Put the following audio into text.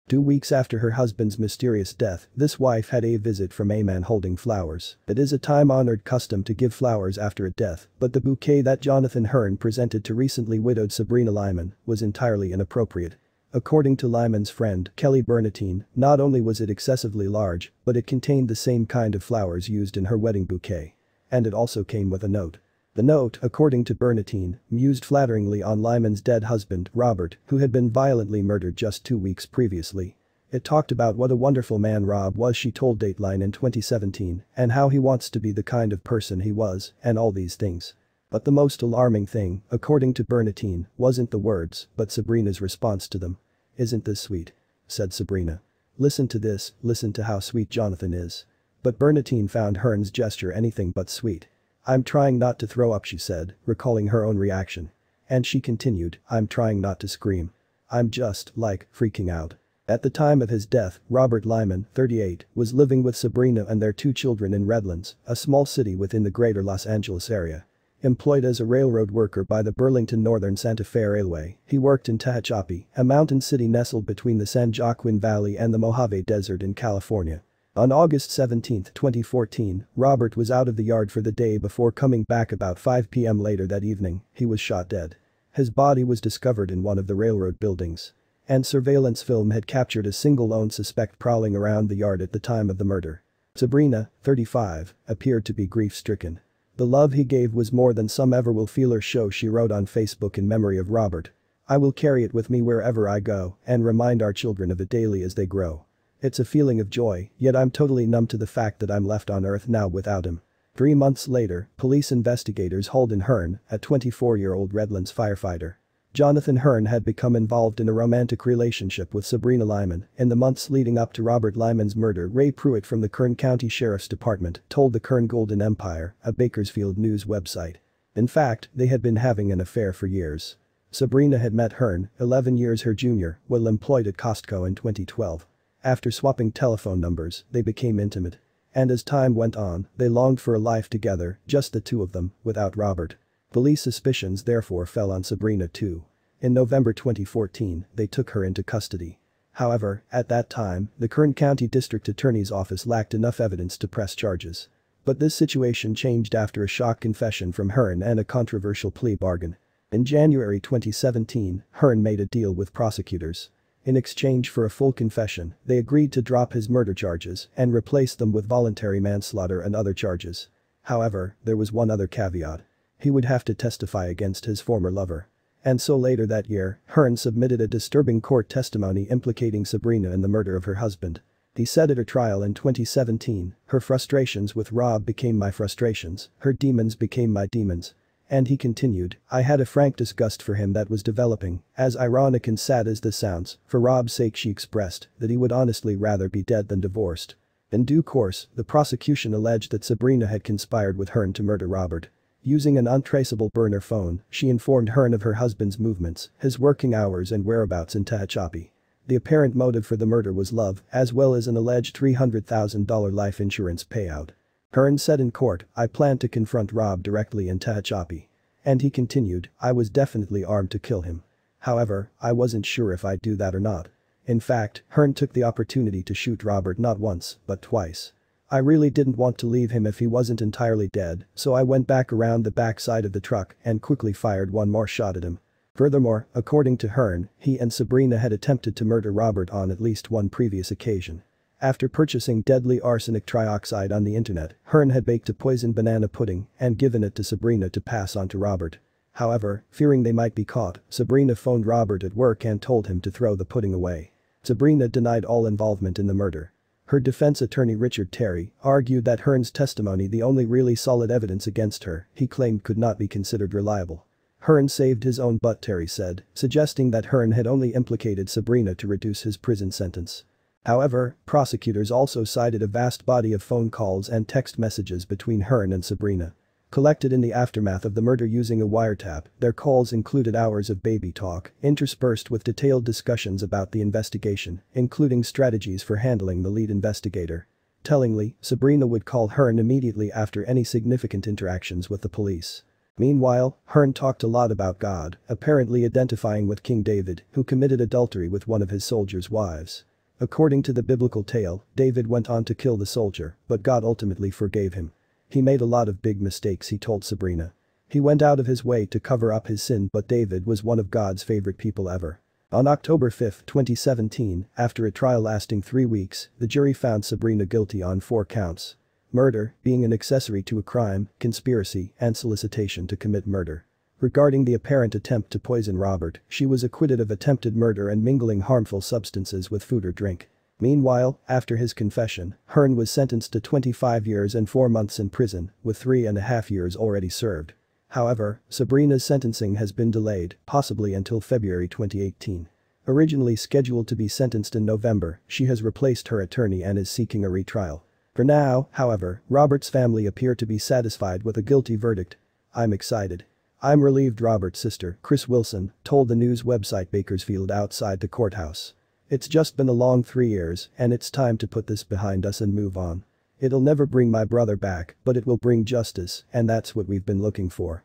2 weeks after her husband's mysterious death, this wife had a visit from a man holding flowers. It is a time-honored custom to give flowers after a death, but the bouquet that Jonathan Hearn presented to recently widowed Sabrina Limon was entirely inappropriate. According to Limon's friend, Kelly Bernatene, not only was it excessively large, but it contained the same kind of flowers used in her wedding bouquet. And it also came with a note. The note, according to Bernatene, mused flatteringly on Limon's dead husband, Robert, who had been violently murdered just 2 weeks previously. It talked about what a wonderful man Rob was, she told Dateline in 2017, and how he wants to be the kind of person he was, and all these things. But the most alarming thing, according to Bernatene, wasn't the words, but Sabrina's response to them. "Isn't this sweet?" said Sabrina. "Listen to this, listen to how sweet Jonathan is." But Bernatene found Hearn's gesture anything but sweet. "I'm trying not to throw up," she said, recalling her own reaction. And she continued, "I'm trying not to scream. I'm just, freaking out." At the time of his death, Robert Limon, 38, was living with Sabrina and their 2 children in Redlands, a small city within the greater Los Angeles area. Employed as a railroad worker by the Burlington Northern Santa Fe Railway, he worked in Tehachapi, a mountain city nestled between the San Joaquin Valley and the Mojave Desert in California. On August 17, 2014, Robert was out of the yard for the day before coming back about 5 p.m. later that evening. He was shot dead. His body was discovered in one of the railroad buildings. And surveillance film had captured a single lone suspect prowling around the yard at the time of the murder. Sabrina, 35, appeared to be grief-stricken. "The love he gave was more than some ever will feel or show," she wrote on Facebook in memory of Robert. "I will carry it with me wherever I go and remind our children of it daily as they grow. It's a feeling of joy, yet I'm totally numb to the fact that I'm left on Earth now without him." 3 months later, police investigators hauled in Hearn, a 24-year-old Redlands firefighter. Jonathan Hearn had become involved in a romantic relationship with Sabrina Limon in the months leading up to Robert Limon's murder. Ray Pruitt from the Kern County Sheriff's Department told the Kern Golden Empire, a Bakersfield news website. In fact, they had been having an affair for years. Sabrina had met Hearn, 11 years her junior, while employed at Costco in 2012. After swapping telephone numbers, they became intimate. And as time went on, they longed for a life together, just the 2 of them, without Robert. Police suspicions therefore fell on Sabrina too. In November 2014, they took her into custody. However, at that time, the Kern County District Attorney's Office lacked enough evidence to press charges. But this situation changed after a shock confession from Hearn and a controversial plea bargain. In January 2017, Hearn made a deal with prosecutors. In exchange for a full confession, they agreed to drop his murder charges and replace them with voluntary manslaughter and other charges. However, there was one other caveat. He would have to testify against his former lover. And so later that year, Hearn submitted a disturbing court testimony implicating Sabrina in the murder of her husband. He said at her trial in 2017, "Her frustrations with Rob became my frustrations, her demons became my demons." And he continued, "I had a frank disgust for him that was developing, as ironic and sad as this sounds, for Rob's sake." She expressed that he would honestly rather be dead than divorced. In due course, the prosecution alleged that Sabrina had conspired with Hearn to murder Robert. Using an untraceable burner phone, she informed Hearn of her husband's movements, his working hours and whereabouts in Tehachapi. The apparent motive for the murder was love, as well as an alleged $300,000 life insurance payout. Hearn said in court, "I planned to confront Rob directly in Tehachapi." And he continued, "I was definitely armed to kill him. However, I wasn't sure if I'd do that or not." In fact, Hearn took the opportunity to shoot Robert not once, but twice. "I really didn't want to leave him if he wasn't entirely dead, so I went back around the back side of the truck and quickly fired one more shot at him." Furthermore, according to Hearn, he and Sabrina had attempted to murder Robert on at least one previous occasion. After purchasing deadly arsenic trioxide on the internet, Hearn had baked a poisoned banana pudding and given it to Sabrina to pass on to Robert. However, fearing they might be caught, Sabrina phoned Robert at work and told him to throw the pudding away. Sabrina denied all involvement in the murder. Her defense attorney Richard Terry argued that Hearn's testimony, the only really solid evidence against her, he claimed could not be considered reliable. Hearn saved his own butt, Terry said, suggesting that Hearn had only implicated Sabrina to reduce his prison sentence. However, prosecutors also cited a vast body of phone calls and text messages between Hearn and Sabrina. Collected in the aftermath of the murder using a wiretap, their calls included hours of baby talk, interspersed with detailed discussions about the investigation, including strategies for handling the lead investigator. Tellingly, Sabrina would call Hearn immediately after any significant interactions with the police. Meanwhile, Hearn talked a lot about God, apparently identifying with King David, who committed adultery with one of his soldiers' wives. According to the biblical tale, David went on to kill the soldier, but God ultimately forgave him. He made a lot of big mistakes, he told Sabrina. He went out of his way to cover up his sin, but David was one of God's favorite people ever. On October 5, 2017, after a trial lasting 3 weeks, the jury found Sabrina guilty on 4 counts. Murder, being an accessory to a crime, conspiracy, and solicitation to commit murder. Regarding the apparent attempt to poison Robert, she was acquitted of attempted murder and mingling harmful substances with food or drink. Meanwhile, after his confession, Hearn was sentenced to 25 years and 4 months in prison, with 3.5 years already served. However, Sabrina's sentencing has been delayed, possibly until February 2018. Originally scheduled to be sentenced in November, she has replaced her attorney and is seeking a retrial. For now, however, Robert's family appear to be satisfied with a guilty verdict. "I'm excited. I'm relieved," Robert's sister, Chris Wilson, told the news website Bakersfield outside the courthouse. "It's just been a long 3 years, and it's time to put this behind us and move on. It'll never bring my brother back, but it will bring justice, and that's what we've been looking for."